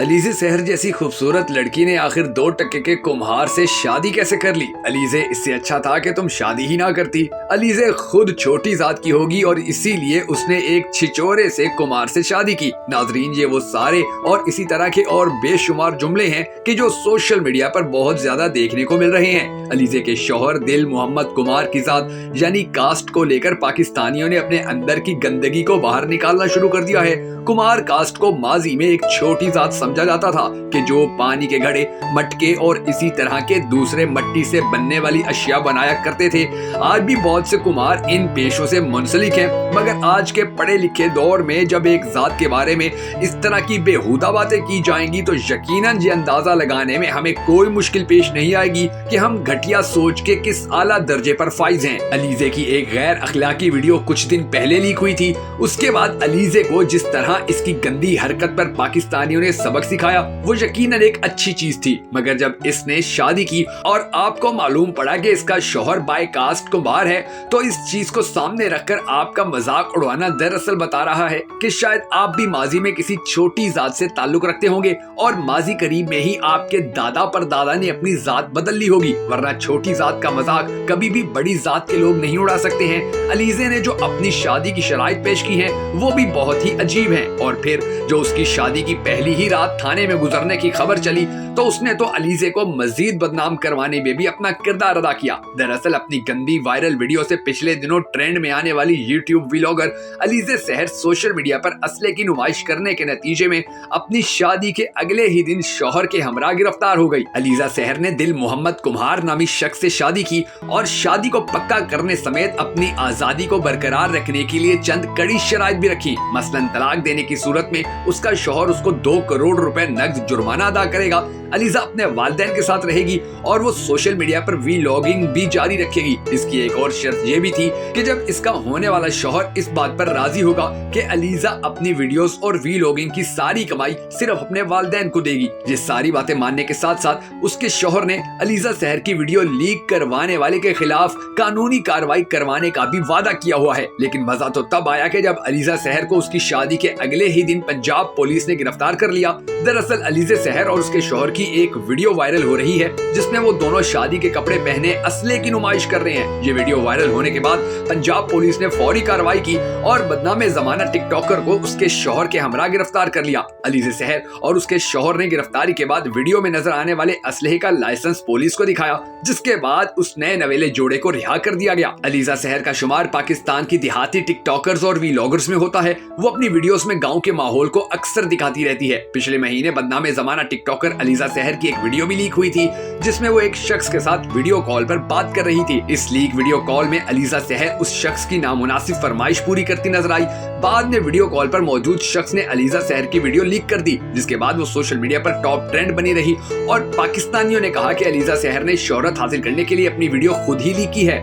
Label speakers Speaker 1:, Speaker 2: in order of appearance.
Speaker 1: अलीज़े सहर जैसी खूबसूरत लड़की ने आखिर 2 टके के कुम्हार से शादी कैसे कर ली? अलीज़े, इससे अच्छा था कि तुम शादी ही ना करती। अलीज़े खुद छोटी जात की होगी और इसीलिए उसने एक छिचोरे से कुम्हार से शादी की। नाजरीन, ये वो सारे और इसी तरह के और बेशुमार जुमले हैं कि जो सोशल मीडिया पर बहुत ज्यादा देखने को मिल रहे हैं। अलीज़े के शौहर दिल मोहम्मद कुमार की जात यानी कास्ट को लेकर पाकिस्तानियों ने अपने अंदर की गंदगी को बाहर निकालना शुरू कर दिया है। कुमार कास्ट को माजी में एक छोटी जात समझा जाता था कि जो पानी के घड़े, मटके और इसी तरह के दूसरे मट्टी से बनने वाली अशिया बनाया करते थे। आज भी बहुत से कुमार इन पेशों से मुंसलिक हैं, मगर आज के पढ़े लिखे दौर में जब एक जात के बारे में इस तरह की बेहुदा बातें की जाएंगी तो यकीनन ये अंदाजा लगाने में हमें कोई मुश्किल पेश नहीं आएगी कि हम घटिया सोच के किस आला दर्जे पर फाइज हैं। अलीज़े की एक गैर अखलाकी वीडियो कुछ दिन पहले लीक हुई थी। उसके बाद अलीज़े को जिस तरह इसकी गंदी हरकत पर पाकिस्तानियों ने सबक सिखाया वो यकीनन एक अच्छी चीज थी, मगर जब इसने शादी की और आपको मालूम पड़ा कि इसका शौहर बाय कास्ट कुम्हार है तो इस चीज को सामने रखकर आपका मजाक उड़ाना दरअसल बता रहा है कि शायद आप भी माजी में किसी छोटी जात से ताल्लुक रखते होंगे और माजी करीब में ही आपके दादा पर दादा ने अपनी जात बदल ली होगी, वरना छोटी जात का मजाक कभी भी बड़ी जात के लोग नहीं उड़ा सकते हैं। अलीज़े ने जो अपनी शादी की शराइत पेश की है वो भी बहुत ही अजीब है, और फिर जो उसकी शादी की पहली ही रात थाने में गुजरने की खबर चली तो उसने तो अलीज़े को मजीद बदनाम करवाने में भी अपना किरदार अदा किया। दरअसल अपनी गंदी वायरल वीडियो से पिछले दिनों ट्रेंड में आने वाली यूट्यूब व्लॉगर अलीज़े सहर सोशल मीडिया पर असले की नुमाइश करने के नतीजे में अपनी शादी के अगले ही दिन शौहर के हमरा गिरफ्तार हो गई। अलीज़ा सहर ने दिल मोहम्मद कुम्हार नामी शख्स से शादी की और शादी को पक्का करने समेत अपनी आजादी को बरकरार रखने के लिए चंद कड़ी शराइत भी रखी। मसलन तलाक देने की सूरत में उसका शौहर उसको 2 करोड़ रुपए नकद जुर्माना अदा करेगा। अलीज़ा अपने वालिदैन के साथ रहेगी और वो सोशल मीडिया पर व्लॉगिंग भी जारी रखेगी। इसकी एक और शर्त ये भी थी कि जब इसका होने वाला शौहर इस बात पर राजी होगा कि अलीज़ा अपनी वीडियोस और व्लॉगिंग की सारी कमाई सिर्फ अपने वालिदैन को देगी। ये सारी बातें मानने के साथ साथ उसके शौहर ने अलीज़ा सहर की वीडियो लीक करवाने वाले के खिलाफ कानूनी कार्रवाई करवाने का भी वादा किया हुआ है। लेकिन मजा तो तब आया कि जब अलीज़ा सहर को उसकी शादी के अगले ही दिन पंजाब पुलिस ने गिरफ्तार कर लिया। दरअसल अलीज़े सहर और उसके शौहर की एक वीडियो वायरल हो रही है जिसमें वो दोनों शादी के कपड़े पहने असले की नुमाइश कर रहे हैं। ये वीडियो वायरल होने के बाद पंजाब पुलिस ने फौरी कार्रवाई की और बदनामे जमाना टिकटॉकर को उसके शौहर के हमरा गिरफ्तार कर लिया। अलीज़े सहर और उसके शौहर ने गिरफ्तारी के बाद वीडियो में नजर आने वाले असलहे का लाइसेंस पुलिस को दिखाया, जिसके बाद उस नए नवेले जोड़े को रिहा कर दिया गया। अलीज़ा सहर का शुमार पाकिस्तान की देहाती टिकटॉकर्स और व्लॉगर्स में होता है। वो अपनी वीडियोस में गाँव के माहौल को अक्सर दिखाती रहती है। पिछले महीने बदनामे जमाना टिकटॉकर अलीज़ा सहर की एक वीडियो भी लीक हुई थी जिसमें वो एक शख्स के साथ वीडियो कॉल पर बात कर रही थी। इस लीक वीडियो कॉल में अलीज़ा सहर उस शख्स की नामुनासिब फरमाइश पूरी करती नजर आई। बाद में वीडियो कॉल पर मौजूद शख्स ने अलीज़ा सहर की वीडियो लीक कर दी, जिसके बाद वो सोशल मीडिया पर टॉप ट्रेंड बनी रही और पाकिस्तानियों ने कहा कि अलीज़ा सहर ने शोहरत हासिल करने के लिए अपनी वीडियो खुद ही लीक की है।